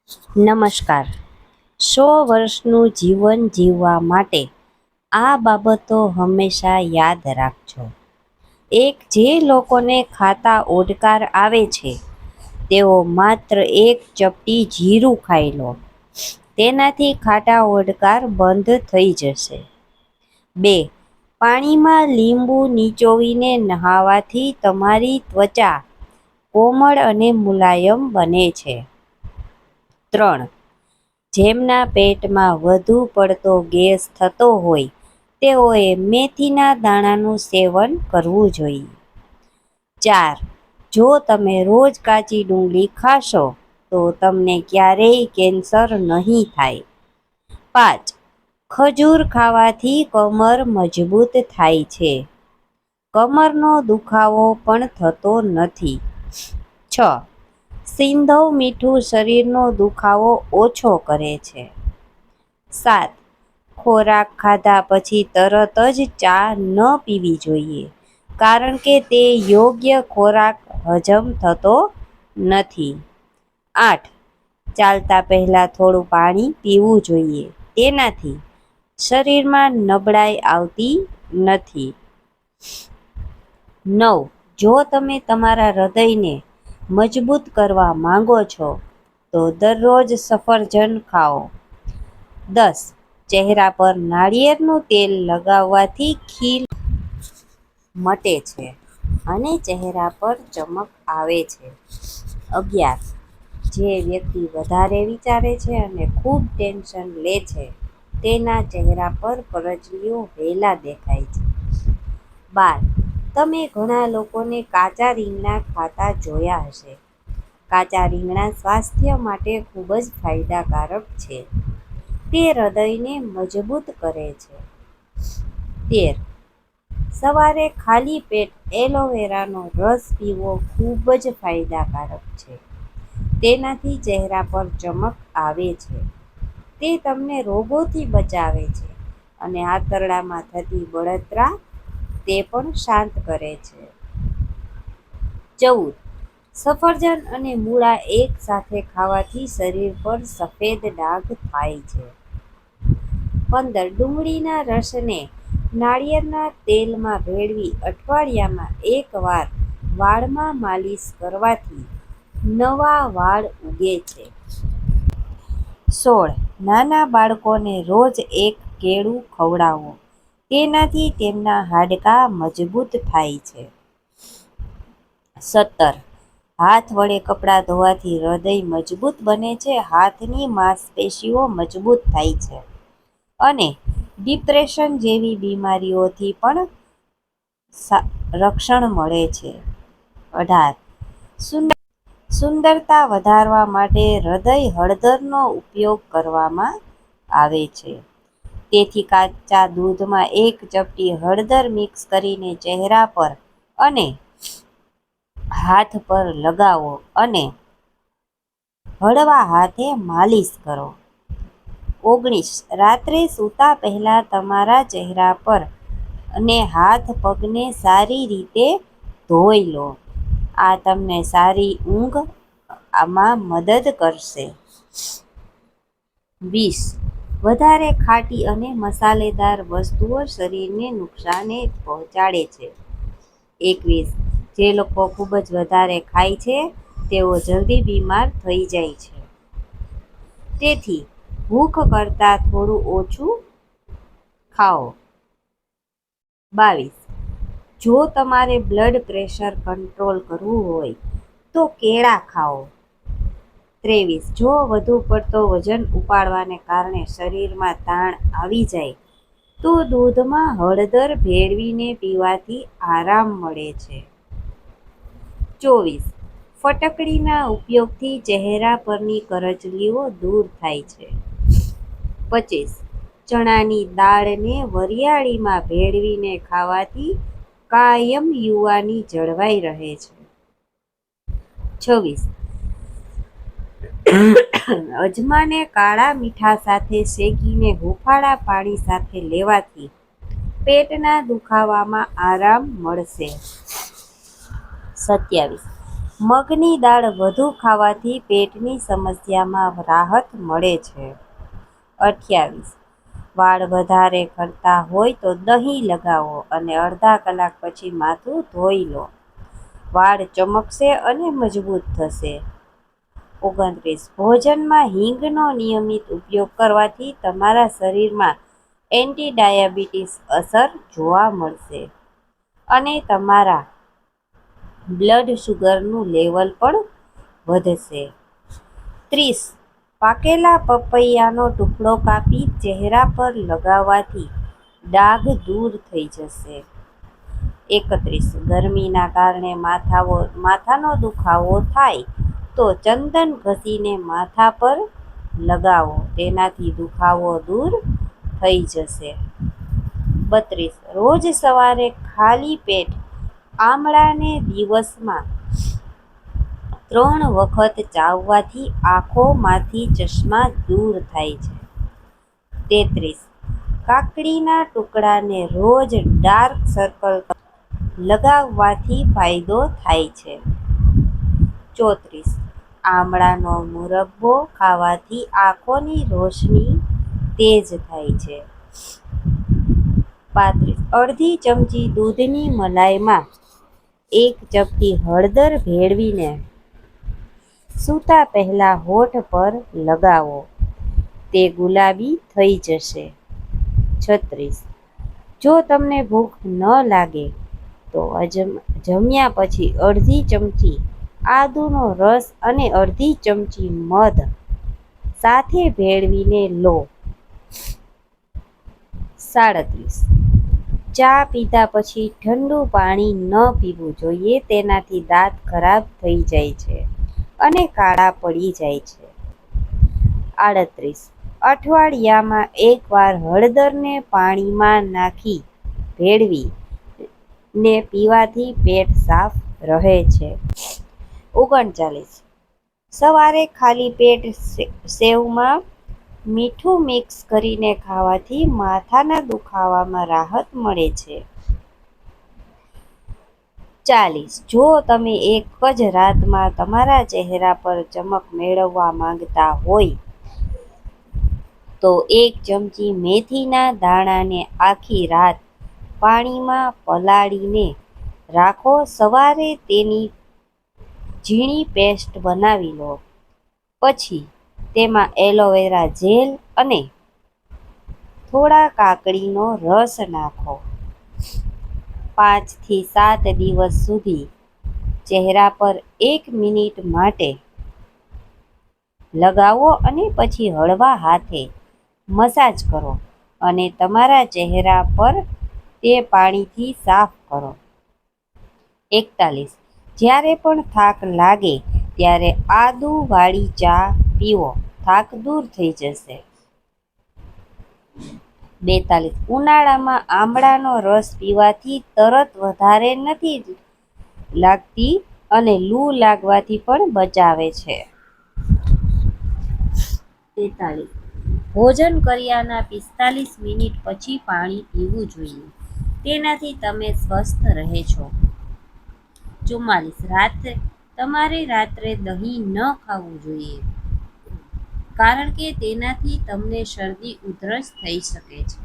નમસ્કાર. 100 વર્ષનું જીવન જીવવા માટે આ બાબતો હંમેશા યાદ રાખજો. એક, જે લોકોને ખાતા ઓડકાર આવે છે તેઓ માત્ર એક ચપટી જીરું ખાઈ લો, તેનાથી ખાટા ઓડકાર બંધ થઈ જશે. 2, પાણીમાં લીંબુ નીચોવીને નહાવાથી તમારી ત્વચા કોમળ અને મુલાયમ બને છે. 3, જેમના પેટમાં વધુ પડતો ગેસ થતો હોય તેઓએ મેથીના દાણાનું સેવન કરવું જોઈએ. 4, જો તમે રોજ કાચી ડુંગળી ખાશો તો તમને ક્યારેય કેન્સર નહીં થાય. 5, ખજૂર ખાવાથી કમર મજબૂત થાય છે. કમરનો દુખાવો પણ થતો નથી. 6, સિંધવ મીઠું શરીરનો દુખાવો ઓછો કરે છે. 7, ખોરાક ખાધા પછી તરત જ ચા ન પીવી જોઈએ, કારણ કે તે યોગ્ય ખોરાક હજમ થતો નથી. 8, ચાલતા પહેલા થોડું પાણી પીવું જોઈએ, તેનાથી શરીરમાં નબળાઈ આવતી નથી. 9, જો તમે તમારા હૃદયને મજબૂત કરવા માંગો છો તો દરરોજ સફરજન ખાઓ. 10, ચહેરા પર નાળિયેરનું તેલ લગાવવાથી ખીલ મટે છે અને ચહેરા પર ચમક આવે છે. 11, જે વ્યક્તિ વધારે વિચારે છે અને ખૂબ ટેન્શન લે છે તેના ચહેરા પર કરચલીઓ વહેલા દેખાય છે. 12, તમે ઘણા લોકોને કાચા રીંગણા ખાતા જોયા હશે. કાચા રીંગણા સ્વાસ્થ્ય માટે ખૂબ જ ફાયદાકારક છે. તે હૃદયને મજબૂત કરે છે. 13, સવારે ખાલી પેટ એલોવેરાનો રસ પીવો ખૂબ જ ફાયદાકારક છે. તેનાથી ચહેરા પર ચમક આવે છે. તે તમને રોગોથી બચાવે છે અને આંતરડામાં થતી બળતરા તે પણ શાંત કરે છે. 14, સફરજન અને મૂળા એક સાથે ખાવાથી શરીર પર સફેદ ડાઘ થાય છે. 15, ડુંગળીના રસને નાળિયેરના તેલમાં ભેળવી અઠવાડિયામાં એકવાર વાળમાં માલિશ કરવાથી નવા વાળ ઉગે છે. 16, નાના બાળકોને રોજ એક કેળું ખવડાવો, તેનાથી તેમના હાડકાં મજબૂત થાય છે. 17, હાથ વડે કપડાં ધોવાથી હૃદય મજબૂત બને છે, હાથની માંસપેશીઓ મજબૂત થાય છે અને ડિપ્રેશન જેવી બીમારીઓથી પણ રક્ષણ મળે છે. 18, સુંદરતા વધારવા માટે હૃદય હળદરનો ઉપયોગ કરવામાં આવે છે. તેથી કાચા દૂધમાં એક ચપટી હળદર મિક્સ કરીને ચહેરા પર અને હાથ પર લગાવો અને હળવા હાથે માલિશ કરો. 19, રાત્રે સૂતા પહેલા તમારા ચહેરા પર અને હાથ પગને સારી રીતે ધોઈ લો. આ તમને સારી ઊંઘ આમાં મદદ કરશે. 20, વધારે ખાટી અને મસાલેદાર વસ્તુઓ શરીરને નુકસાન પહોંચાડે છે. 21, જે લોકો ખૂબ જ વધારે ખાય છે તેઓ જલ્દી બીમાર થઈ જાય છે. તેથી ભૂખ કરતાં થોડું ઓછું ખાઓ. 22, જો તમારે બ્લડ પ્રેશર કંટ્રોલ કરવું હોય તો કેળા ખાઓ. 23, જો વધુ પડતો વજન ઉપાડવાને કારણે શરીરમાં તાણ આવી જાય તો દૂધમાં હળદર ભેળવીને પીવાથી આરામ મળે છે. 24, ફટકડીના ઉપયોગથી ચહેરા પરની કરચલીઓ દૂર થાય છે. 25, ચણાની દાળને વરિયાળીમાં ભેળવીને ખાવાથી કાયમ યુવાની જળવાઈ રહે છે. 26, અજમાને કાળા મીઠા સાથે શેકીને હૂંફાળા પાણી સાથે લેવાથી પેટના દુખાવામાં આરામ મળશે. 27, મગની દાળ વધુ ખાવાથી પેટની સમસ્યામાં રાહત મળે છે. 28. વાળ વધારે ખરતા હોય તો દહીં લગાવો અને અડધા કલાક પછી માથું ધોઈ લો. વાળ ચમકશે અને મજબૂત થશે. 29. ભોજનમાં હિંગનો નિયમિત ઉપયોગ કરવાથી તમારા શરીરમાં એન્ટી ડાયાબિટીસ અસર જોવા મળશે અને તમારા બ્લડ શુગરનું લેવલ પણ વધશે. 30. પાકેલા પપૈયાનો ટુકડો કાપી ચહેરા પર લગાવવાથી ડાઘ દૂર થઈ જશે. 31. ગરમીના કારણે માથાનો દુખાવો થાય તો ચંદન ઘસીને માથા પર લગાવો, તેનાથી દુખાવો દૂર થઈ જશે. 32. રોજ સવારે ખાલી પેટ આમળાને દિવસમાં 3 વખત ચાવવાથી આંખોમાંથી ચશ્મા દૂર થાય છે. 33. કાકડીના ટુકડાને રોજ ડાર્ક સર્કલ પર લગાવવાથી ફાયદો થાય છે. 34. આમળાનો મુરબ્બો ખાવાથી આંખોની રોશની તેજ થાય છે. 35. અડધી ચમચી દૂધની મલાઈમાં 1 ચપટી હળદર ભેળવીને સૂતા પહેલા હોઠ પર લગાવો, તે ગુલાબી થઈ જશે. 36. જો તમને ભૂખ ન લાગે તો જમ્યા પછી અડધી ચમચી આદુનો રસ અને અડધી ચમચી મધ સાથે ભેળવીને લો. 37. ચા પીધા પછી ઠંડુ પાણી ન પીવું જોઈએ, તેનાથી દાંત ખરાબ થઈ જાય છે અને કાળા પડી જાય છે. 38. અઠવાડિયામાં એકવાર હળદરને પાણીમાં નાખી ભેળવીને પીવાથી પેટ સાફ રહે છે. 39. સવારે ખાલી પેટ સેવમાં મીઠું મિક્સ કરીને ખાવાથી માથાના દુખાવામાં રાહત મળે છે. 40. જો તમે એક જ રાતમાં તમારા ચહેરા પર ચમક મેળવવા માંગતા હોય તો 1 ચમચી મેથીના દાણાને આખી રાત પાણીમાં પલાળીને રાખો. સવારે તેની ઝીણી પેસ્ટ બનાવી લો. પછી તેમાં એલોવેરા જેલ અને થોડા કાકડીનો રસ નાખો. 5 થી 7 દિવસ સુધી ચહેરા પર 1 મિનિટ માટે લગાવો અને પછી હળવા હાથે મસાજ કરો અને તમારા ચહેરા પર તે પાણીથી સાફ કરો. 41. જ્યારે પણ થાક લાગે ત્યારે આદુવાળી ચા પીવો, થાક દૂર થઈ જશે. 42. ઉનાળામાં આમળાનો રસ પીવાથી તરસ વધારે નથી લાગતી અને લૂ લાગવાથી પણ બચાવે છે. 43. ભોજન કર્યાના 45 મિનિટ પછી પાણી પીવું જોઈએ, તેનાથી તમે સ્વસ્થ રહે છો. 44. તમારે રાત્રે દહીં ન ખાવું જોઈએ, કારણ કે તેનાથી તમને શરદી ઉધરસ થઈ શકે છે.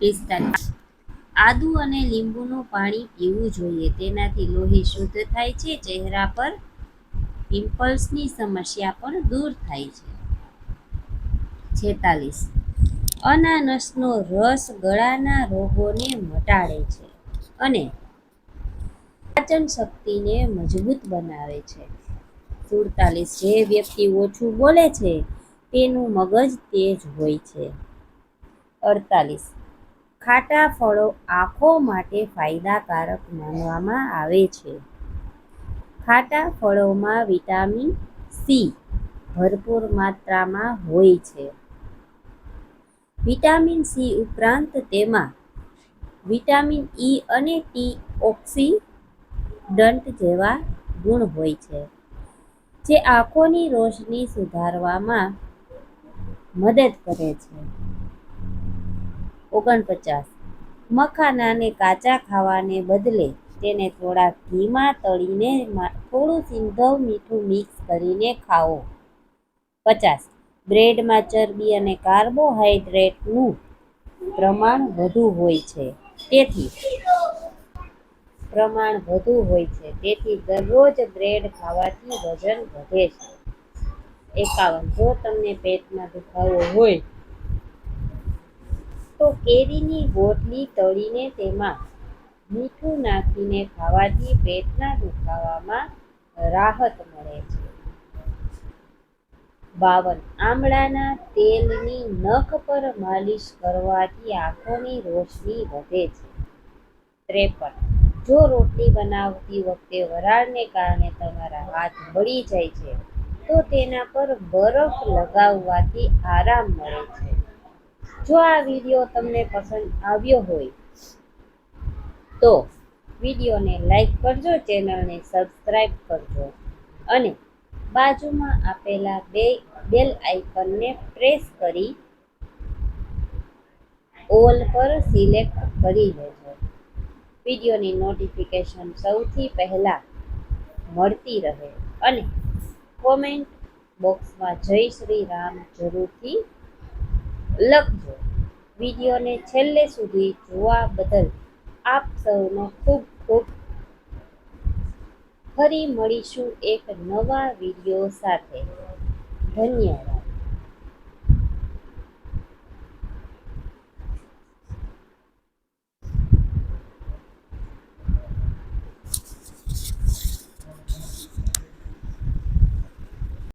45. આદુ અને લીંબુનું પાણી પીવું જોઈએ, તેનાથી લોહી શુદ્ધ થાય છે, ચહેરા પર પિમ્પલ્સની સમસ્યા પણ દૂર થાય છે. 46. અનાનસનો રસ ગળાના રોગોને મટાડે છે અને પાચન શક્તિને મજબૂત બનાવે છે. 47. જે વ્યક્તિ ઓછું બોલે છે તેનું મગજ તેજ હોય છે. 48. ખાટા ફળો આંખો માટે ફાયદાકારક માનવામાં આવે છે. ખાટા ફળોમાં વિટામિન સી ભરપૂર માત્રામાં હોય છે. વિટામિન સી ઉપરાંત તેમાં વિટામિન ઈ અને ટી-ઓક્સિડન્ટ જેવા ગુણ હોય છે, જે આંખોની રોશની સુધારવામાં મદદ કરે છે. 49. મખાનાને કાચા ખાવાને બદલે તેને થોડા ઘીમાં તળીને થોડું સિંધવ મીઠું મિક્સ કરીને ખાઓ. 50. બ્રેડમાં ચરબી અને કાર્બોહાઈડ્રેટનું પ્રમાણ વધુ હોય છે, તેથી દરરોજ બ્રેડ ખાવાથી વજન વધે છે. 51. જો તમને પેટમાં દુખાવો હોય તો કેરીની ગોટલી તળીને તેમાં મીઠું નાખીને ખાવાથી પેટના દુખાવામાં રાહત મળે છે. 52. આમળાના તેલની નખ પર માલિશ કરવાથી આંખોની રોશની વધે છે. 53. જો રોટલી બનાવતી વખતે વરાળને કારણે તમારા હાથ બળી જાય છે, તો તેના પર બરફ લગાવવાથી આરામ મળે છે. જો આ વિડીયો તમને પસંદ આવ્યો હોય તો વિડીયોને લાઈક કરજો, ચેનલને સબસ્ક્રાઈબ કરજો અને બાજુમાં આપેલા બેલ આઇકનને પ્રેસ કરી ઓલ પર સિલેક્ટ કરી લેજો. વિડીયોની નોટિફિકેશન સૌથી પહેલા મળતી રહે અને કોમેન્ટ બોક્સમાં જય શ્રી રામ જરૂરથી લખજો. વિડીયોને છેલ્લે સુધી જોવા બદલ આપ સૌનો ખૂબ ખૂબ ફરી મળીશું એક નવા વિડીયો સાથે. ધન્યવાદ.